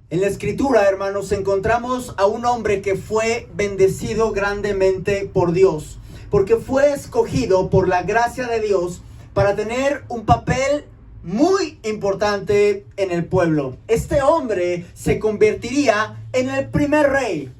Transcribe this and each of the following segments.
En la escritura, hermanos, encontramos a un hombre que fue bendecido grandemente por Dios, porque fue escogido por la gracia de Dios para tener un papel muy importante en el pueblo. Este hombre se convertiría en el primer rey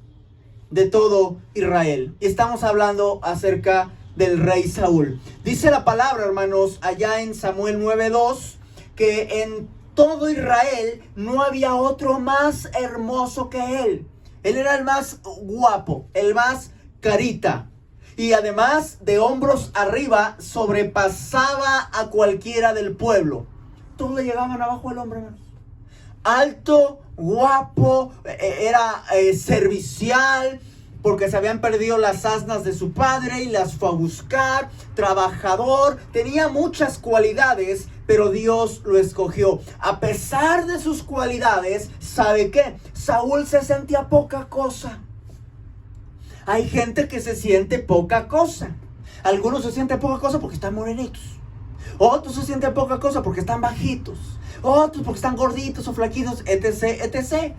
de todo Israel. Y estamos hablando acerca del rey Saúl. Dice la palabra, hermanos, allá en Samuel 9:2, que en todo Israel no había otro más hermoso que él. Él era el más guapo, el más carita. Y además de hombros arriba, sobrepasaba a cualquiera del pueblo. Todos le llegaban abajo al hombre, hermanos. Alto, guapo, era servicial, porque se habían perdido las asnas de su padre y las fue a buscar. Trabajador, tenía muchas cualidades, pero Dios lo escogió. A pesar de sus cualidades, ¿sabe qué? Saúl se sentía poca cosa. Hay gente que se siente poca cosa. Algunos se sienten poca cosa porque están morenitos. Otros se sienten poca cosa porque están bajitos. Otros porque están gorditos o flaquitos, etc, etc.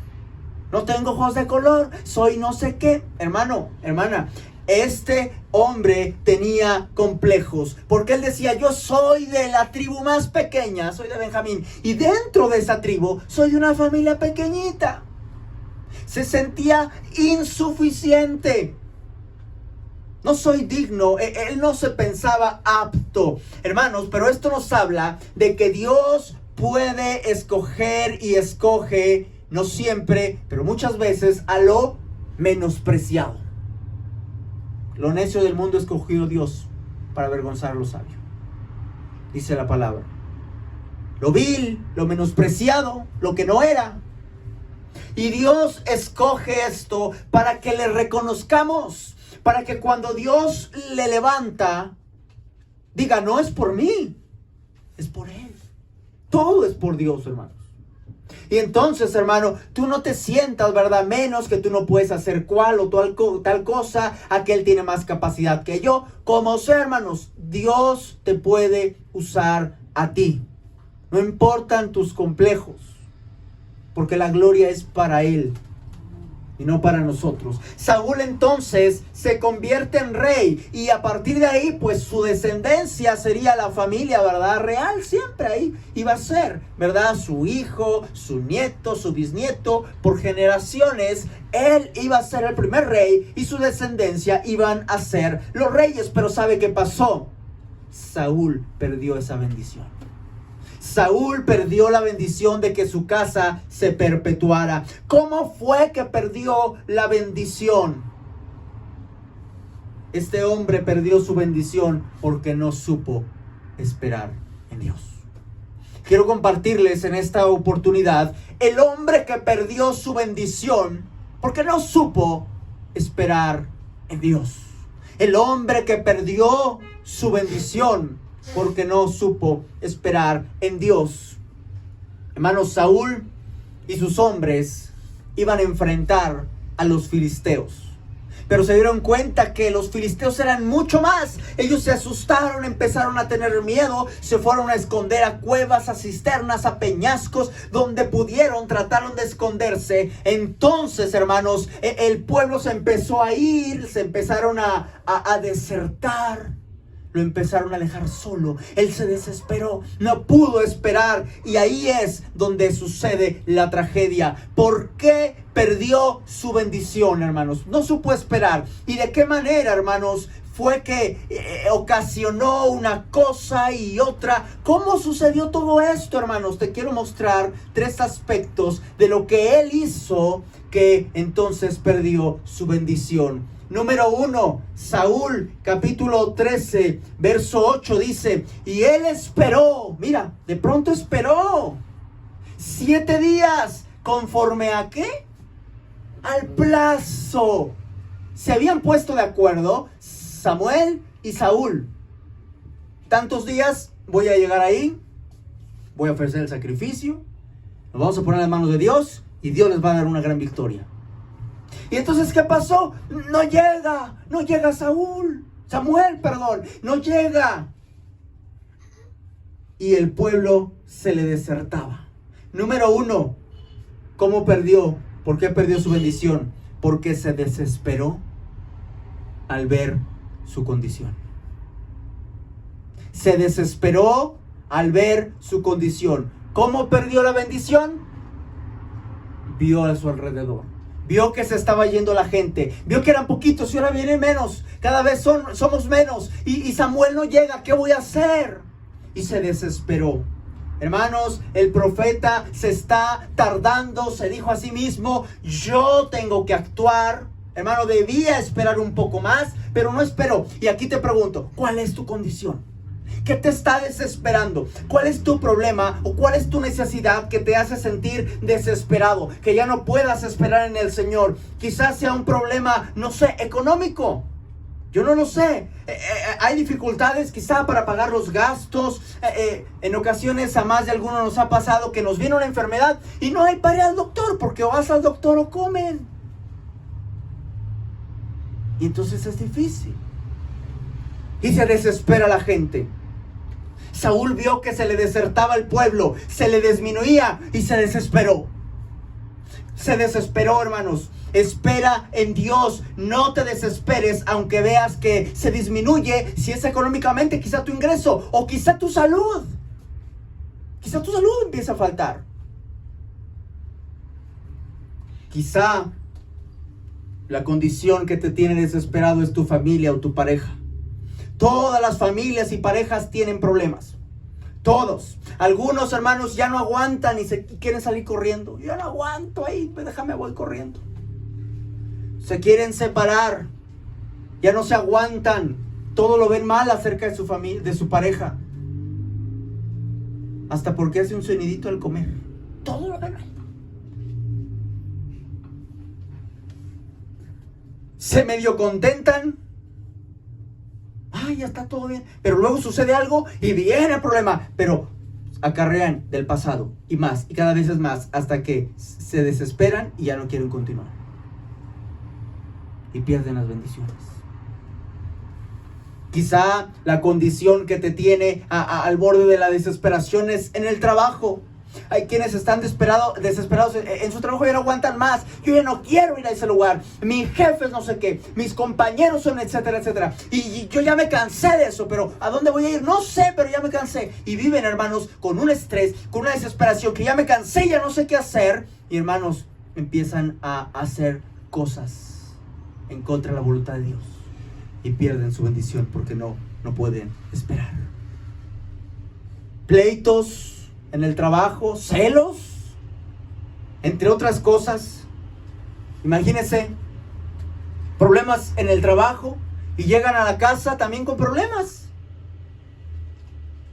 No tengo ojos de color, soy no sé qué. Hermano, hermana, este hombre tenía complejos, porque él decía: yo soy de la tribu más pequeña, soy de Benjamín, y dentro de esa tribu soy de una familia pequeñita. Se sentía insuficiente. No soy digno, él no se pensaba apto. Hermanos, pero esto nos habla de que Dios puede escoger y escoge, no siempre, pero muchas veces, a lo menospreciado. Lo necio del mundo escogió Dios para avergonzar a lo sabio. Dice la palabra. Lo vil, lo menospreciado, lo que no era. Y Dios escoge esto para que le reconozcamos. Para que cuando Dios le levanta, diga: no es por mí, es por Él. Todo es por Dios, hermanos. Y entonces, hermano, tú no te sientas, ¿verdad?, menos, que tú no puedes hacer cual o tal cosa, aquel tiene más capacidad que yo. Como sea, hermanos, Dios te puede usar a ti. No importan tus complejos, porque la gloria es para Él y no para nosotros. Saúl entonces se convierte en rey, y a partir de ahí, pues su descendencia sería la familia, ¿verdad?, real. Siempre ahí iba a ser, ¿verdad?, su hijo, su nieto, su bisnieto, por generaciones. Él iba a ser el primer rey y su descendencia iban a ser los reyes. Pero ¿sabe qué pasó? Saúl perdió esa bendición. Saúl perdió la bendición de que su casa se perpetuara. ¿Cómo fue que perdió la bendición? Este hombre perdió su bendición porque no supo esperar en Dios. Quiero compartirles en esta oportunidad el hombre que perdió su bendición porque no supo esperar en Dios. El hombre que perdió su bendición porque no supo esperar en Dios. Hermanos, Saúl y sus hombres iban a enfrentar a los filisteos. Pero se dieron cuenta que los filisteos eran mucho más. Ellos se asustaron, empezaron a tener miedo, se fueron a esconder a cuevas, a cisternas, a peñascos, donde pudieron, trataron de esconderse. Entonces, hermanos, el pueblo se empezó a ir, se empezaron a desertar. Lo empezaron a dejar solo. Él se desesperó, no pudo esperar, y ahí es donde sucede la tragedia. ¿Por qué perdió su bendición, hermanos? No supo esperar. ¿Y de qué manera, hermanos, fue que ocasionó una cosa y otra? ¿Cómo sucedió todo esto, hermanos? Te quiero mostrar 3 aspectos de lo que él hizo que entonces perdió su bendición. Número 1, Saúl, capítulo 13, verso 8 dice: y él esperó, mira, de pronto esperó 7 días, ¿conforme a qué? Al plazo. Se habían puesto de acuerdo Samuel y Saúl. Tantos días voy a llegar ahí, voy a ofrecer el sacrificio, nos vamos a poner en las manos de Dios y Dios les va a dar una gran victoria. Y entonces, ¿qué pasó? No llega Samuel, no llega. Y el pueblo se le desertaba. Número 1, ¿Cómo perdió? ¿Por qué perdió su bendición? Porque se desesperó al ver su condición. Se desesperó al ver su condición. ¿Cómo perdió la bendición? Vio a su alrededor. Vio que se estaba yendo la gente. Vio que eran poquitos y ahora vienen menos. Cada vez somos menos. Y Samuel no llega. ¿Qué voy a hacer? Y se desesperó. Hermanos, el profeta se está tardando. Se dijo a sí mismo, yo tengo que actuar. Hermano, debía esperar un poco más, pero no esperó. Y aquí te pregunto, ¿cuál es tu condición? ¿Qué te está desesperando? ¿Cuál es tu problema o cuál es tu necesidad que te hace sentir desesperado? Que ya no puedas esperar en el Señor. Quizás sea un problema, no sé, económico. Yo no lo sé. Hay dificultades quizá para pagar los gastos. En ocasiones a más de alguno nos ha pasado que nos viene una enfermedad y no hay para ir al doctor porque o vas al doctor o comen. Y entonces es difícil. Y se desespera la gente. Saúl vio que se le desertaba el pueblo, se le disminuía y se desesperó. Se desesperó, hermanos. Espera en Dios, no te desesperes aunque veas que se disminuye, si es económicamente, quizá tu ingreso o quizá tu salud. Quizá tu salud empieza a faltar. Quizá la condición que te tiene desesperado es tu familia o tu pareja. Todas las familias y parejas tienen problemas. Todos. Algunos hermanos ya no aguantan y quieren salir corriendo. Yo no aguanto ahí, déjame, voy corriendo. Se quieren separar. Ya no se aguantan. Todo lo ven mal acerca de su familia, de su pareja. Hasta porque hace un sonidito al comer. Todo lo ven mal. Se medio contentan. Ay, ya está todo bien. Pero luego sucede algo y viene el problema. Pero acarrean del pasado y más. Y cada vez es más. Hasta que se desesperan y ya no quieren continuar. Y pierden las bendiciones. Quizá la condición que te tiene al borde de la desesperación es en el trabajo. Hay quienes están desesperados en su trabajo y no aguantan más. Yo ya no quiero ir a ese lugar. Mis jefes no sé qué. Mis compañeros son etcétera, etcétera. Y yo ya me cansé de eso. Pero ¿a dónde voy a ir? No sé, pero ya me cansé. Y viven, hermanos, con un estrés, con una desesperación que ya me cansé y ya no sé qué hacer. Y hermanos, empiezan a hacer cosas en contra de la voluntad de Dios. Y pierden su bendición porque no pueden esperar. Pleitos en el trabajo, celos, entre otras cosas. Imagínense, problemas en el trabajo y llegan a la casa también con problemas.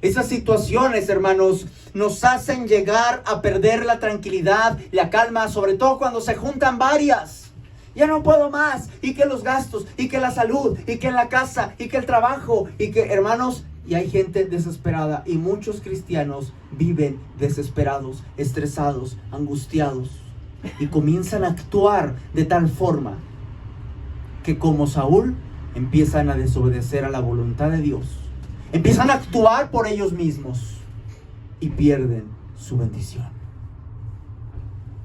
Esas situaciones, hermanos, nos hacen llegar a perder la tranquilidad, la calma, sobre todo cuando se juntan varias. Ya no puedo más, y que los gastos, y que la salud, y que la casa, y que el trabajo, y que, hermanos, y hay gente desesperada, y muchos cristianos viven desesperados, estresados, angustiados, y comienzan a actuar de tal forma que como Saúl empiezan a desobedecer a la voluntad de Dios, empiezan a actuar por ellos mismos y pierden su bendición.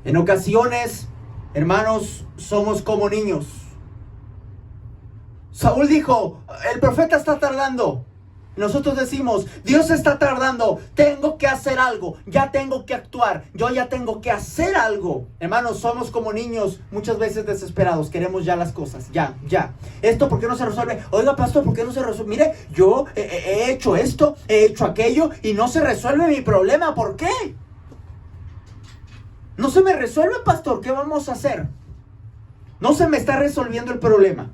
En ocasiones, hermanos, somos como niños. Saúl dijo, el profeta está tardando. Nosotros decimos, Dios está tardando, tengo que hacer algo, ya tengo que actuar, yo ya tengo que hacer algo. Hermanos, somos como niños muchas veces desesperados, queremos ya las cosas, ya. ¿Esto por qué no se resuelve? Oiga, pastor, ¿por qué no se resuelve? Mire, yo he hecho esto, he hecho aquello y no se resuelve mi problema, ¿por qué? No se me resuelve, pastor, ¿qué vamos a hacer? No se me está resolviendo el problema.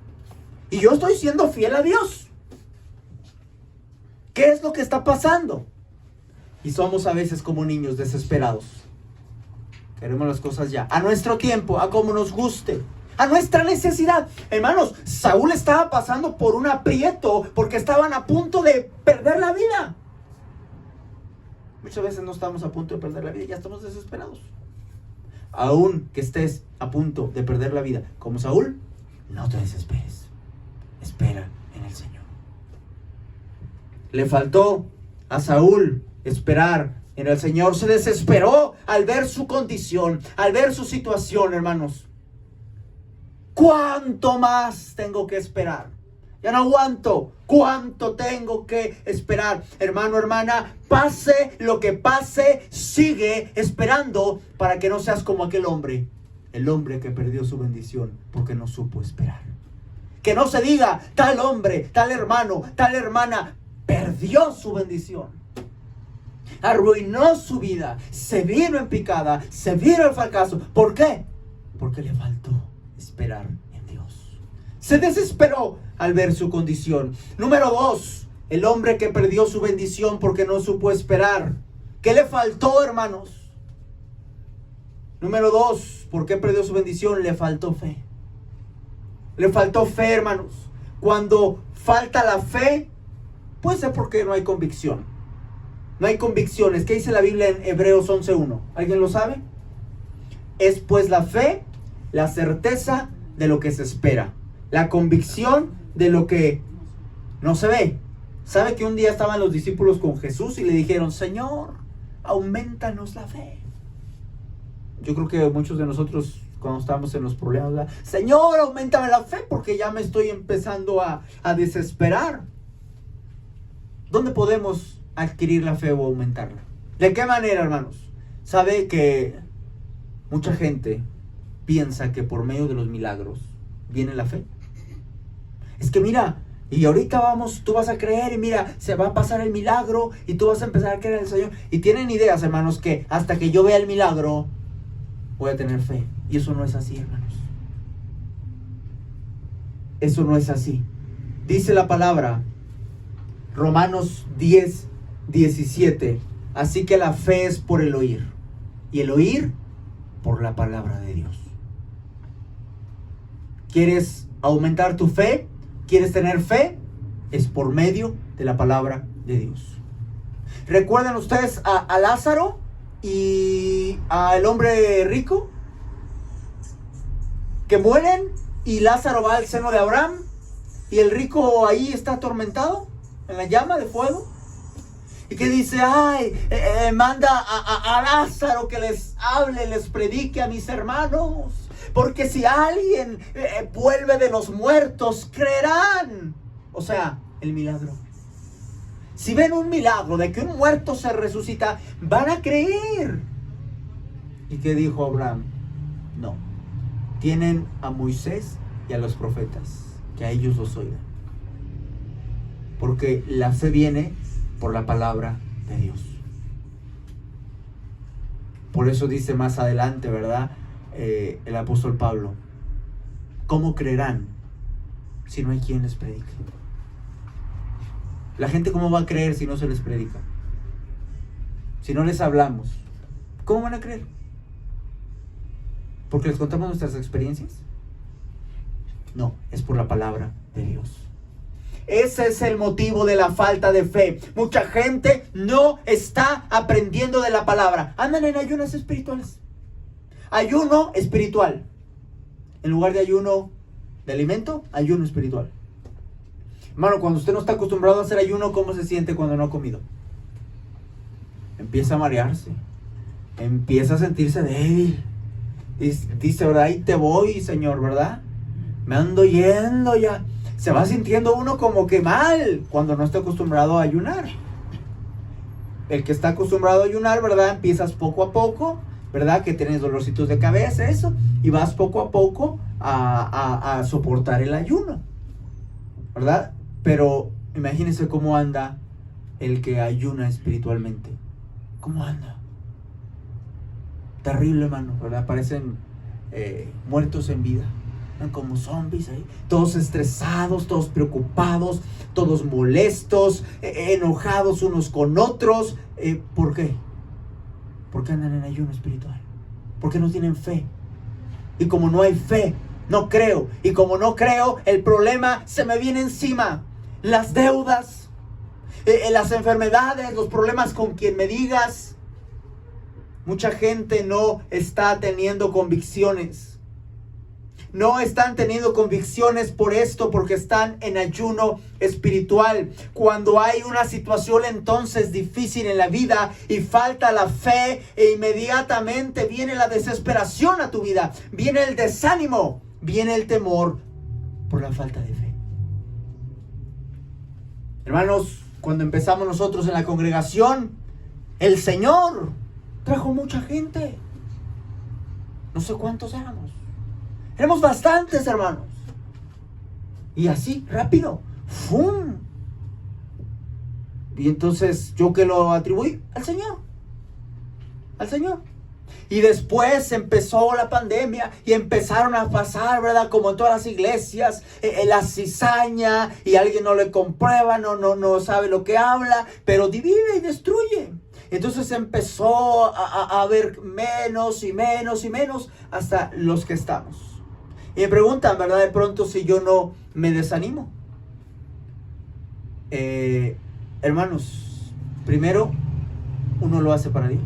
Y yo estoy siendo fiel a Dios. ¿Qué es lo que está pasando? Y somos a veces como niños desesperados. Queremos las cosas ya, a nuestro tiempo, a como nos guste, a nuestra necesidad. Hermanos, Saúl estaba pasando por un aprieto porque estaban a punto de perder la vida. Muchas veces no estamos a punto de perder la vida y ya estamos desesperados. Aún que estés a punto de perder la vida, como Saúl, no te desesperes. Espera en el Señor. Le faltó a Saúl esperar En el Señor se desesperó al ver su condición, al ver su situación, hermanos. ¿Cuánto más tengo que esperar? Ya no aguanto. ¿Cuánto tengo que esperar? Hermano, hermana, pase lo que pase, sigue esperando para que no seas como aquel hombre. El hombre que perdió su bendición porque no supo esperar. Que no se diga, tal hombre, tal hermano, tal hermana perdió su bendición. Arruinó su vida, se vino en picada, se vino al fracaso. ¿Por qué? Porque le faltó esperar en Dios. Se desesperó al ver su condición. Número 2, el hombre que perdió su bendición porque no supo esperar. ¿Qué le faltó, hermanos? Número 2, ¿por qué perdió su bendición? Le faltó fe. Le faltó fe, hermanos. Cuando falta la fe, puede ser porque no hay convicción. No hay convicciones. ¿Qué dice la Biblia en Hebreos 11:1? ¿Alguien lo sabe? Es pues la fe, la certeza de lo que se espera, la convicción de lo que no se ve. ¿Sabe que un día estaban los discípulos con Jesús y le dijeron, Señor, aumentanos la fe? Yo creo que muchos de nosotros cuando estamos en los problemas, ¿verdad? Señor, aumentame la fe porque ya me estoy empezando a desesperar. ¿Dónde podemos adquirir la fe o aumentarla? ¿De qué manera, hermanos? ¿Sabe que mucha gente piensa que por medio de los milagros viene la fe? Es que mira, y ahorita tú vas a creer y mira, se va a pasar el milagro y tú vas a empezar a creer en el Señor. Y tienen ideas, hermanos, que hasta que yo vea el milagro voy a tener fe. Y eso no es así, hermanos. Eso no es así. Dice la palabra, Romanos 10:17. Así que la fe es por el oír. Y el oír por la palabra de Dios. ¿Quieres aumentar tu fe? ¿Quieres tener fe? Es por medio de la palabra de Dios. ¿Recuerdan ustedes a Lázaro y al hombre rico? Que mueren y Lázaro va al seno de Abraham y el rico ahí está atormentado en la llama de fuego. Y que dice, manda a Lázaro que les hable, les predique a mis hermanos. Porque si alguien vuelve de los muertos, creerán. O sea, el milagro. Si ven un milagro de que un muerto se resucita, van a creer. ¿Y qué dijo Abraham? No. Tienen a Moisés y a los profetas, que a ellos los oigan. Porque la fe viene por la palabra de Dios. Por eso dice más adelante, ¿verdad? El apóstol Pablo, ¿cómo creerán si no hay quien les predique? La gente, ¿cómo va a creer si no se les predica? Si no les hablamos, ¿cómo van a creer? ¿Porque les contamos nuestras experiencias? No, es por la palabra de Dios. Ese es el motivo de la falta de fe. Mucha gente no está aprendiendo de la palabra. Andan en ayunas espirituales. Ayuno espiritual. En lugar de ayuno de alimento, ayuno espiritual. Hermano, cuando usted no está acostumbrado a hacer ayuno, ¿cómo se siente cuando no ha comido? Empieza a marearse. Empieza a sentirse débil. Dice, ¿verdad? Ahí te voy, Señor, ¿verdad? Me ando yendo ya. Se va sintiendo uno como que mal cuando no está acostumbrado a ayunar. El que está acostumbrado a ayunar, ¿verdad? Empiezas poco a poco, ¿verdad? Que tienes dolorcitos de cabeza, eso. Y vas poco a poco a soportar el ayuno, ¿verdad? Pero imagínense cómo anda el que ayuna espiritualmente. ¿Cómo anda? Terrible, hermano, ¿verdad? Parecen muertos en vida. Como zombies ahí, todos estresados, todos preocupados, todos molestos, enojados unos con otros. ¿Por qué? Porque andan en ayuno espiritual. Porque no tienen fe. Y como no hay fe, no creo. Y como no creo, el problema se me viene encima. Las deudas, las enfermedades, los problemas con quien me digas. Mucha gente no está teniendo convicciones. no están teniendo convicciones por esto, porque están en ayuno espiritual. Cuando hay una situación entonces difícil en la vida y falta la fe, e inmediatamente viene la desesperación a tu vida, viene el desánimo, viene el temor por la falta de fe. Hermanos, cuando empezamos nosotros en la congregación, el Señor trajo mucha gente. No sé cuántos éramos. Éramos bastantes, hermanos. Y así, rápido. ¡Fum! Y entonces, ¿yo qué lo atribuí? Al Señor. Al Señor. Y después empezó la pandemia y empezaron a pasar, ¿verdad? Como en todas las iglesias, la cizaña, y alguien no le comprueba, no sabe lo que habla, pero divide y destruye. Entonces empezó a haber menos y menos y menos hasta los que estamos. Y me preguntan, ¿verdad? De pronto si yo no me desanimo. Hermanos, primero, uno lo hace para Dios.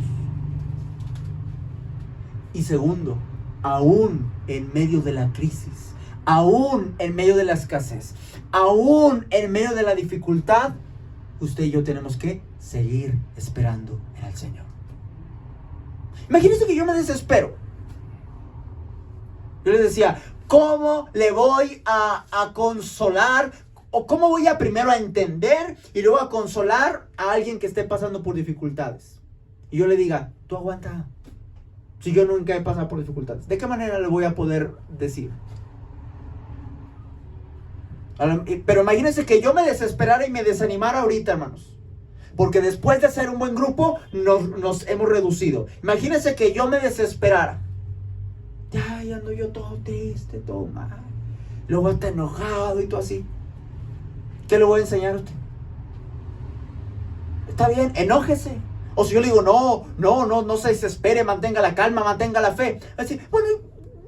Y segundo, aún en medio de la crisis, aún en medio de la escasez, aún en medio de la dificultad, usted y yo tenemos que seguir esperando en el Señor. Imagínense que yo me desespero. Yo les decía, ¿cómo le voy a consolar? ¿O cómo voy a primero a entender y luego a consolar a alguien que esté pasando por dificultades? Y yo le diga, tú aguanta. Si yo nunca he pasado por dificultades, ¿de qué manera le voy a poder decir? Pero imagínense que yo me desesperara y me desanimara ahorita, hermanos. Porque después de ser un buen grupo, nos hemos reducido. Imagínense que yo me desesperara. Ya ando yo todo triste, todo mal. Luego está enojado y todo así. ¿Qué le voy a enseñar a usted? Está bien, enójese. O si yo le digo, no se desespere, mantenga la calma, mantenga la fe. Así, bueno,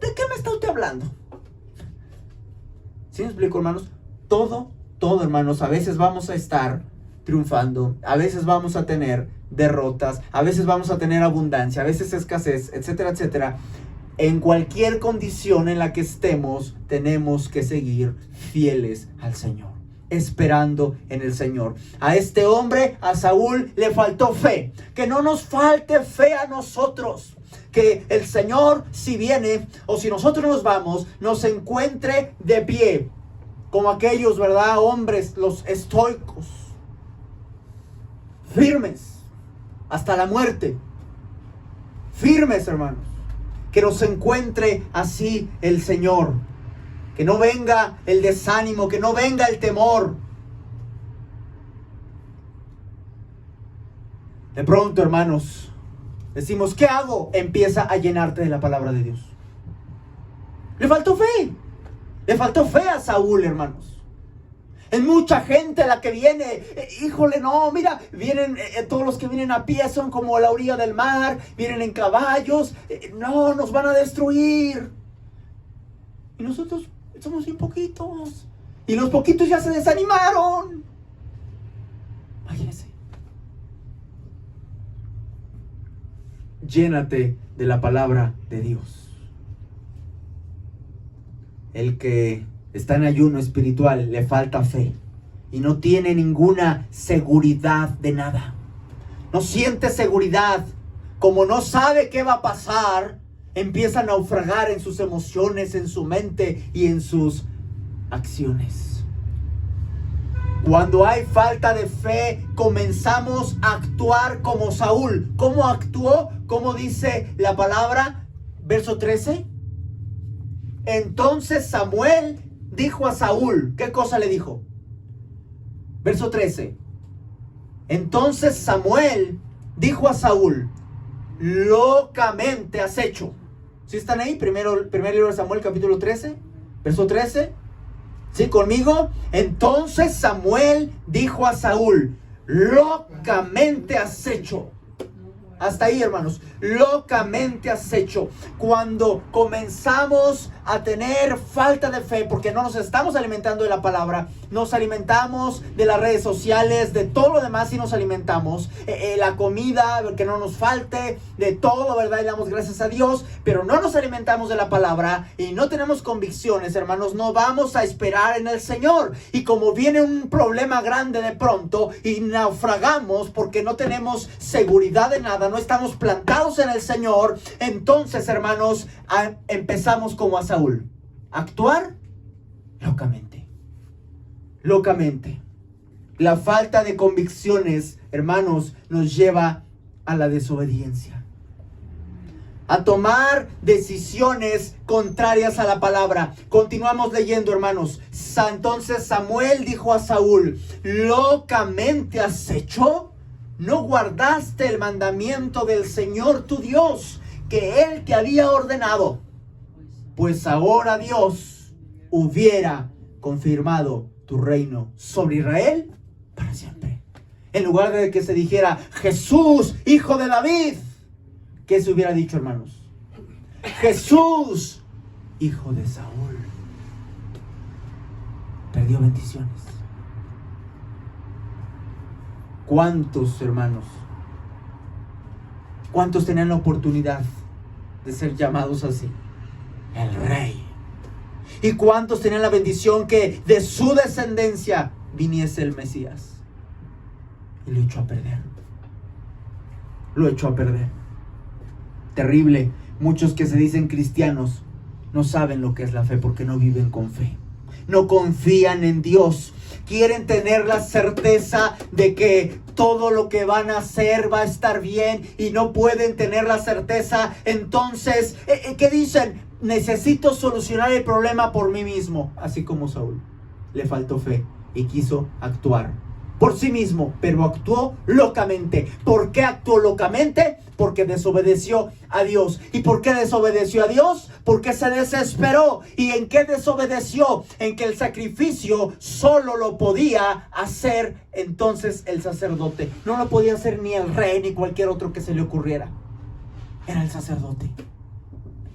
¿de qué me está usted hablando? ¿Sí me explico, hermanos? Todo, hermanos, a veces vamos a estar triunfando, a veces vamos a tener derrotas, a veces vamos a tener abundancia, a veces escasez, etcétera, etcétera. En cualquier condición en la que estemos, tenemos que seguir fieles al Señor, esperando en el Señor. A este hombre, a Saúl, le faltó fe. Que no nos falte fe a nosotros. Que el Señor, si viene o si nosotros nos vamos, nos encuentre de pie. Como aquellos, ¿verdad? Hombres, los estoicos. Firmes. Hasta la muerte. Firmes, hermanos. Que nos encuentre así el Señor. Que no venga el desánimo, que no venga el temor. De pronto, hermanos, decimos, ¿qué hago? Empieza a llenarte de la palabra de Dios. Le faltó fe. Le faltó fe a Saúl, hermanos. Es mucha gente la que viene. Híjole, no, mira, vienen todos los que vienen a pie son como a la orilla del mar, vienen en caballos. No, nos van a destruir. Y nosotros somos bien poquitos. Y los poquitos ya se desanimaron. Imagínense. Llénate de la palabra de Dios. El que está en ayuno espiritual le falta fe y no tiene ninguna seguridad de nada. No siente seguridad. Como no sabe qué va a pasar, empieza a naufragar en sus emociones, en su mente y en sus acciones. Cuando hay falta de fe, comenzamos a actuar como Saúl. ¿Cómo actuó? ¿Cómo dice la palabra? Verso 13. Entonces Samuel dijo a Saúl, ¿qué cosa le dijo? Verso 13. Entonces Samuel dijo a Saúl, locamente has hecho. ¿Sí están ahí? Primer libro de Samuel, capítulo 13, verso 13. ¿Sí? Conmigo. Entonces Samuel dijo a Saúl, locamente has hecho. Hasta ahí, hermanos. Locamente acecho. Cuando comenzamos a tener falta de fe, porque no nos estamos alimentando de la palabra, nos alimentamos de las redes sociales, de todo lo demás y nos alimentamos. La comida, que no nos falte, de todo, ¿verdad? Y damos gracias a Dios, pero no nos alimentamos de la palabra y no tenemos convicciones, hermanos. No vamos a esperar en el Señor. Y como viene un problema grande de pronto y naufragamos porque no tenemos seguridad de nada, no estamos plantados en el Señor, entonces, hermanos, empezamos como a Saúl, a actuar locamente. Locamente. La falta de convicciones, hermanos, nos lleva a la desobediencia, a tomar decisiones contrarias a la palabra. Continuamos leyendo, hermanos. Entonces Samuel dijo a Saúl: ¿locamente has hecho? ¿No guardaste el mandamiento del Señor tu Dios, que Él te había ordenado? Pues ahora Dios hubiera confirmado tu reino sobre Israel para siempre. En lugar de que se dijera Jesús, hijo de David, ¿qué se hubiera dicho, hermanos? Jesús, hijo de Saúl. Perdió bendiciones. ¿Cuántos, hermanos? ¿Cuántos tenían la oportunidad de ser llamados así? El rey. ¿Y cuántos tenían la bendición que de su descendencia viniese el Mesías? Y lo echó a perder. Lo echó a perder. Terrible. Muchos que se dicen cristianos no saben lo que es la fe porque no viven con fe. No confían en Dios. Quieren tener la certeza de que todo lo que van a hacer va a estar bien y no pueden tener la certeza. Entonces, ¿qué dicen? Necesito solucionar el problema por mí mismo. Así como Saúl. Le faltó fe y quiso actuar por sí mismo, pero actuó locamente. ¿Por qué actuó locamente? Porque desobedeció a Dios. ¿Y por qué desobedeció a Dios? Porque se desesperó. ¿Y en qué desobedeció? En que el sacrificio solo lo podía hacer entonces el sacerdote. No lo podía hacer ni el rey ni cualquier otro que se le ocurriera. Era el sacerdote.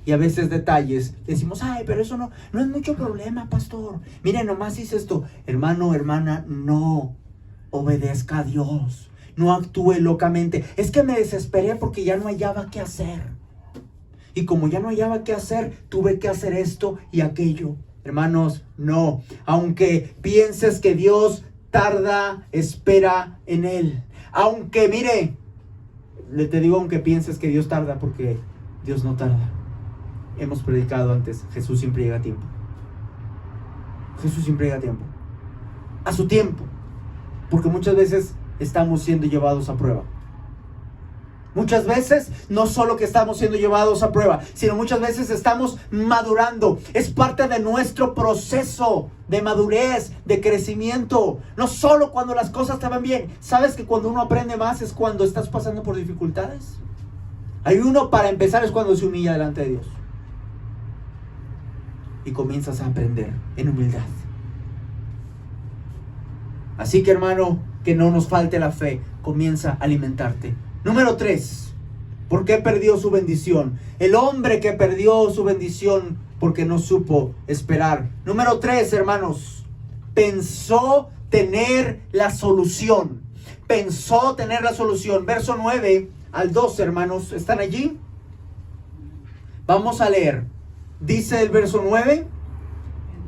Y a veces detalles, decimos, ay, pero eso no es mucho problema, pastor. Mire, nomás hice esto. Hermano, hermana, no obedezca a Dios. No actúe locamente. Es que me desesperé porque ya no hallaba qué hacer. Y como ya no hallaba qué hacer, tuve que hacer esto y aquello. Hermanos, no. Aunque pienses que Dios tarda, espera en Él. Aunque, mire, te digo aunque pienses que Dios tarda, porque Dios no tarda. Hemos predicado antes, Jesús siempre llega a tiempo. Jesús siempre llega a tiempo. A su tiempo. Porque muchas veces estamos siendo llevados a prueba. Muchas veces no solo que estamos siendo llevados a prueba, sino muchas veces estamos madurando. Es parte de nuestro proceso de madurez, de crecimiento. No solo cuando las cosas te van bien. ¿Sabes que cuando uno aprende más es cuando estás pasando por dificultades? Hay uno, para empezar, es cuando se humilla delante de Dios. Y comienzas a aprender en humildad. Así que, hermano, que no nos falte la fe. Comienza a alimentarte. Número 3. ¿Por qué perdió su bendición? El hombre que perdió su bendición porque no supo esperar. Número 3, hermanos. Pensó tener la solución. Pensó tener la solución. Verso 9 al 12, hermanos. ¿Están allí? Vamos a leer. Dice el verso 9.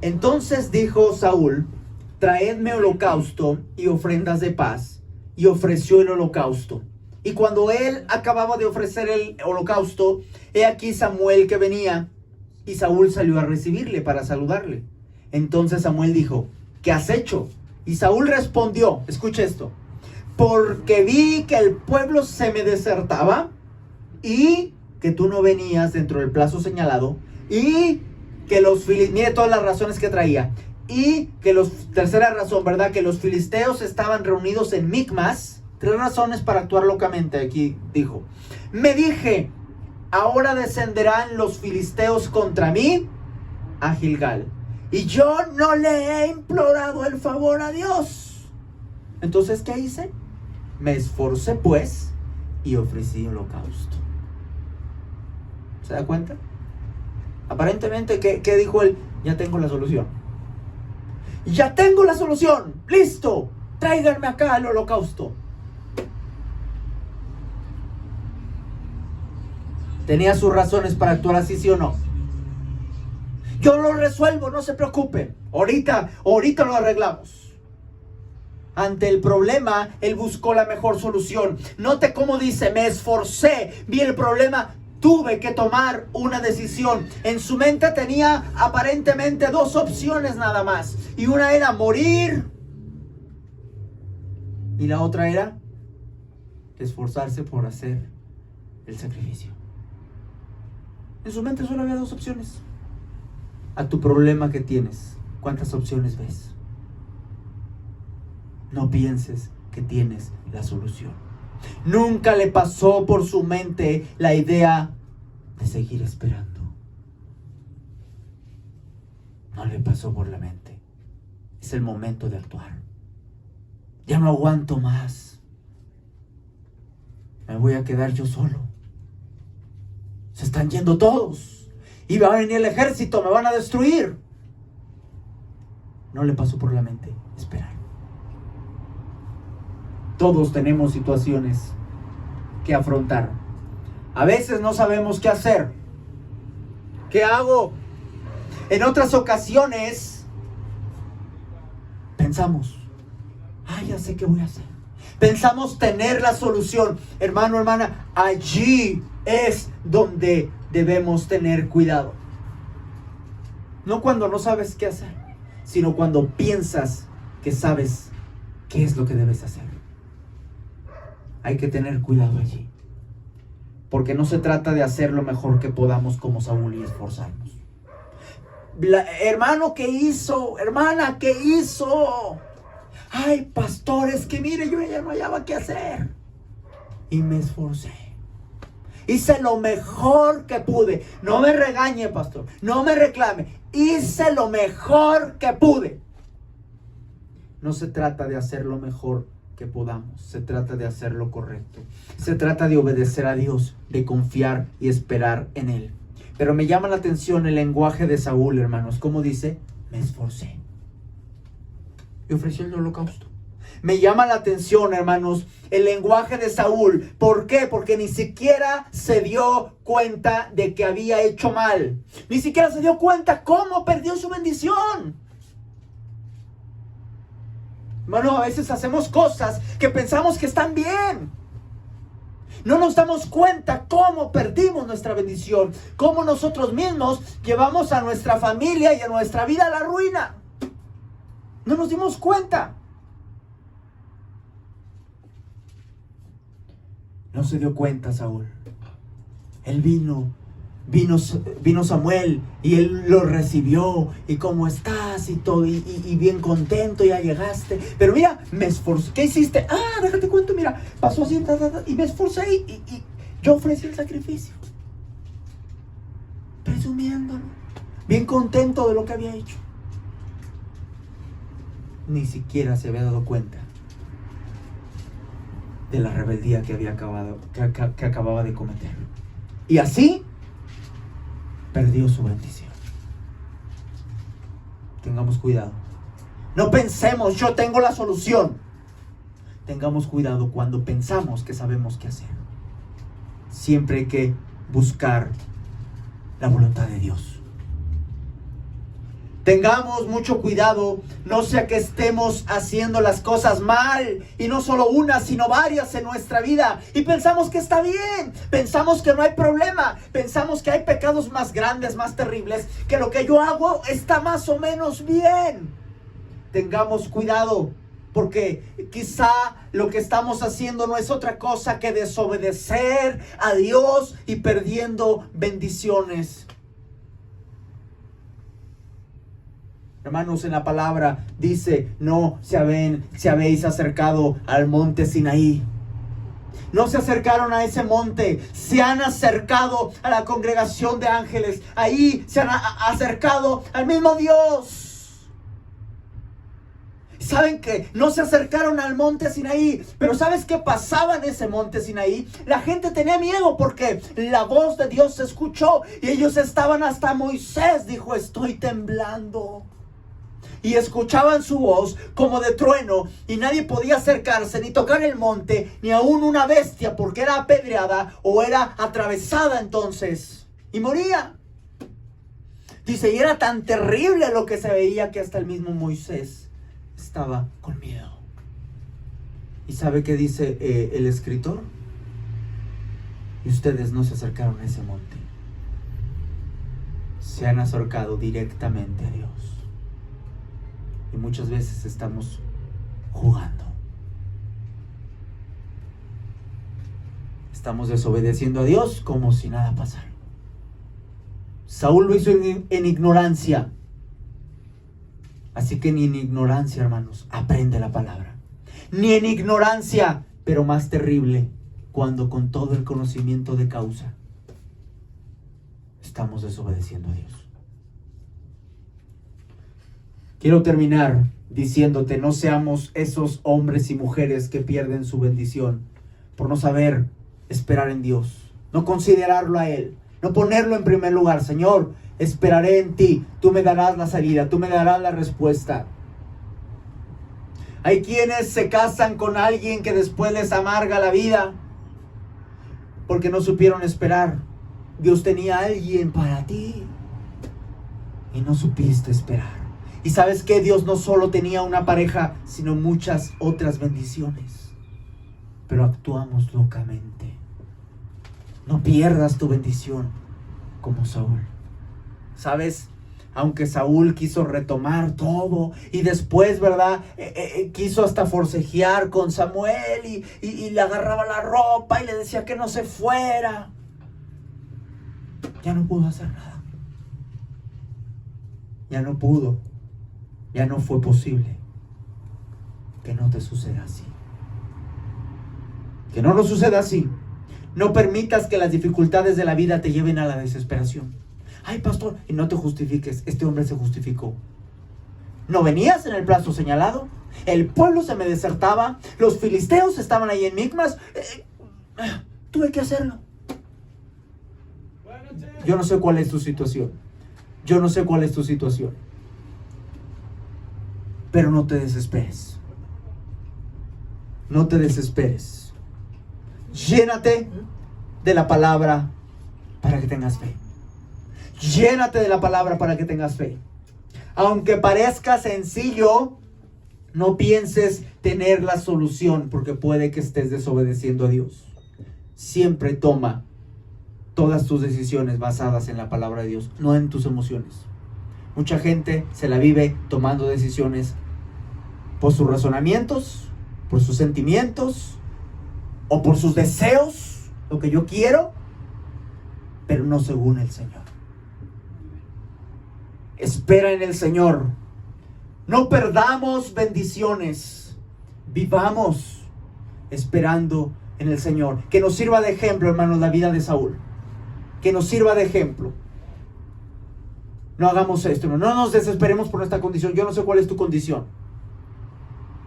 Entonces dijo Saúl: traedme holocausto y ofrendas de paz. Y ofreció el holocausto. Y cuando él acababa de ofrecer el holocausto, he aquí Samuel que venía. Y Saúl salió a recibirle para saludarle. Entonces Samuel dijo: ¿qué has hecho? Y Saúl respondió, escucha esto: porque vi que el pueblo se me desertaba y que tú no venías dentro del plazo señalado, y que los filisteos, mire todas las razones que traía, y que tercera razón, ¿verdad? Que los filisteos estaban reunidos en Micmas. 3 razones para actuar locamente. Aquí dijo: me dije, ahora descenderán los filisteos contra mí a Gilgal, y yo no le he implorado el favor a Dios. Entonces, ¿qué hice? Me esforcé pues, y ofrecí holocausto. ¿Se da cuenta? Aparentemente, ¿qué dijo él? Ya tengo la solución. Ya tengo la solución. Listo. Tráiganme acá el holocausto. ¿Tenía sus razones para actuar así, sí o no? Yo lo resuelvo, no se preocupen. Ahorita lo arreglamos. Ante el problema, él buscó la mejor solución. Note cómo dice, me esforcé, vi el problema, tuve que tomar una decisión. En su mente tenía aparentemente dos opciones nada más. Y una era morir. Y la otra era esforzarse por hacer el sacrificio. En su mente solo había dos opciones. A tu problema que tienes, ¿cuántas opciones ves? No pienses que tienes la solución. Nunca le pasó por su mente la idea de seguir esperando. No le pasó por la mente. Es el momento de actuar. Ya no aguanto más. Me voy a quedar yo solo. Se están yendo todos. Y va a venir el ejército, me van a destruir. No le pasó por la mente esperar. Todos tenemos situaciones que afrontar. A veces no sabemos qué hacer. ¿Qué hago? En otras ocasiones pensamos, ya sé qué voy a hacer. Pensamos tener la solución. Hermano, hermana, allí es donde debemos tener cuidado. No cuando no sabes qué hacer, sino cuando piensas que sabes qué es lo que debes hacer. Hay que tener cuidado allí. Porque no se trata de hacer lo mejor que podamos como Saúl y esforzarnos. Hermano, ¿qué hizo? Hermana, ¿qué hizo? Ay, pastor, es que mire, yo ya no hallaba qué hacer. Y me esforcé. Hice lo mejor que pude. No me regañe, pastor. No me reclame. Hice lo mejor que pude. No se trata de hacer lo mejor que podamos. Se trata de hacer lo correcto. Se trata de obedecer a Dios, de confiar y esperar en Él. Pero me llama la atención el lenguaje de Saúl, hermanos. ¿Cómo dice? Me esforcé. Y ofreció el holocausto. Me llama la atención, hermanos, el lenguaje de Saúl. ¿Por qué? Porque ni siquiera se dio cuenta de que había hecho mal. Ni siquiera se dio cuenta cómo perdió su bendición. Hermano, a veces hacemos cosas que pensamos que están bien. No nos damos cuenta cómo perdimos nuestra bendición. Cómo nosotros mismos llevamos a nuestra familia y a nuestra vida a la ruina. No nos dimos cuenta. No se dio cuenta Saúl. Él vino Samuel y él lo recibió. Y cómo estás y todo. Y bien contento, ya llegaste. Pero mira, me esforcé. ¿Qué hiciste? Déjate cuento, mira. Pasó así, y me esforcé y yo ofrecí el sacrificio. Presumiéndolo. Bien contento de lo que había hecho. Ni siquiera se había dado cuenta de la rebeldía que acababa de cometer. Y así perdió su bendición. Tengamos cuidado. No pensemos, yo tengo la solución. Tengamos cuidado cuando pensamos que sabemos qué hacer. Siempre hay que buscar la voluntad de Dios. Tengamos mucho cuidado, no sea que estemos haciendo las cosas mal, y no solo una, sino varias en nuestra vida, y pensamos que está bien, pensamos que no hay problema, pensamos que hay pecados más grandes, más terribles, que lo que yo hago está más o menos bien. Tengamos cuidado, porque quizá lo que estamos haciendo no es otra cosa que desobedecer a Dios y perdiendo bendiciones. Hermanos, en la palabra dice, no se habéis acercado al monte Sinaí. No se acercaron a ese monte, se han acercado a la congregación de ángeles. Ahí se han acercado al mismo Dios. saben que no se acercaron al monte Sinaí, pero ¿sabes qué pasaba en ese monte Sinaí? La gente tenía miedo porque la voz de Dios se escuchó y ellos estaban, hasta Moisés dijo, estoy temblando. Y escuchaban su voz como de trueno y nadie podía acercarse ni tocar el monte, ni aún una bestia, porque era apedreada o era atravesada entonces y moría. Dice, y era tan terrible lo que se veía que hasta el mismo Moisés estaba con miedo. ¿Y sabe qué dice el escritor? Y ustedes no se acercaron a ese monte. Se han acercado directamente a Dios. Y muchas veces estamos jugando. Estamos desobedeciendo a Dios como si nada pasara. Saúl lo hizo en ignorancia. Así que ni en ignorancia, hermanos, aprende la palabra. Ni en ignorancia, pero más terrible, cuando con todo el conocimiento de causa estamos desobedeciendo a Dios. Quiero terminar diciéndote, no seamos esos hombres y mujeres que pierden su bendición por no saber esperar en Dios, no considerarlo a Él, no ponerlo en primer lugar. Señor, esperaré en ti, tú me darás la salida, tú me darás la respuesta. Hay quienes se casan con alguien que después les amarga la vida porque no supieron esperar. Dios tenía a alguien para ti y no supiste esperar. Y sabes que Dios no solo tenía una pareja, sino muchas otras bendiciones. Pero actuamos locamente. No pierdas tu bendición como Saúl. ¿Sabes? Aunque Saúl quiso retomar todo y después, ¿verdad? Quiso hasta forcejear con Samuel y le agarraba la ropa y le decía que no se fuera. Ya no pudo hacer nada. Ya no pudo. Ya no fue posible. Que no te suceda así. Que no nos suceda así. No permitas que las dificultades de la vida te lleven a la desesperación. Ay, pastor, y no te justifiques. Este hombre se justificó. ¿No venías en el plazo señalado? El pueblo se me desertaba. Los filisteos estaban ahí en Micmas. Tuve que hacerlo. Yo no sé cuál es tu situación. Yo no sé cuál es tu situación. Pero no te desesperes. No te desesperes. Llénate de la palabra para que tengas fe. Llénate de la palabra para que tengas fe. Aunque parezca sencillo, no pienses tener la solución, porque puede que estés desobedeciendo a Dios. Siempre toma todas tus decisiones basadas en la palabra de Dios, no en tus emociones. Mucha gente se la vive tomando decisiones por sus razonamientos, por sus sentimientos o por sus deseos, lo que yo quiero, pero no según el Señor. Espera en el Señor. No perdamos bendiciones. Vivamos esperando en el Señor. Que nos sirva de ejemplo, hermanos, la vida de Saúl. Que nos sirva de ejemplo. No hagamos esto. No nos desesperemos por nuestra condición. Yo no sé cuál es tu condición.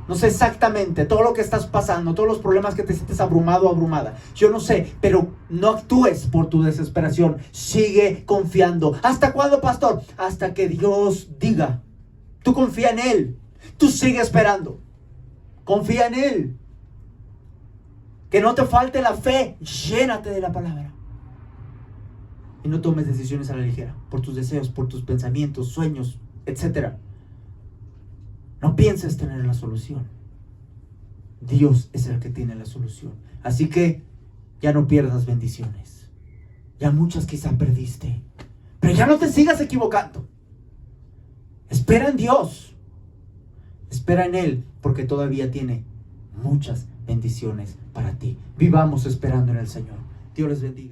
No sé exactamente todo lo que estás pasando, todos los problemas que te sientes abrumado o abrumada. Yo no sé, pero no actúes por tu desesperación. Sigue confiando. ¿Hasta cuándo, pastor? Hasta que Dios diga. Tú confía en Él. Tú sigue esperando. Confía en Él. Que no te falte la fe. Llénate de la palabra. Y no tomes decisiones a la ligera. Por tus deseos, por tus pensamientos, sueños, etc. No pienses tener la solución. Dios es el que tiene la solución. Así que ya no pierdas bendiciones. Ya muchas quizá perdiste. Pero ya no te sigas equivocando. Espera en Dios. Espera en Él, porque todavía tiene muchas bendiciones para ti. Vivamos esperando en el Señor. Dios les bendiga.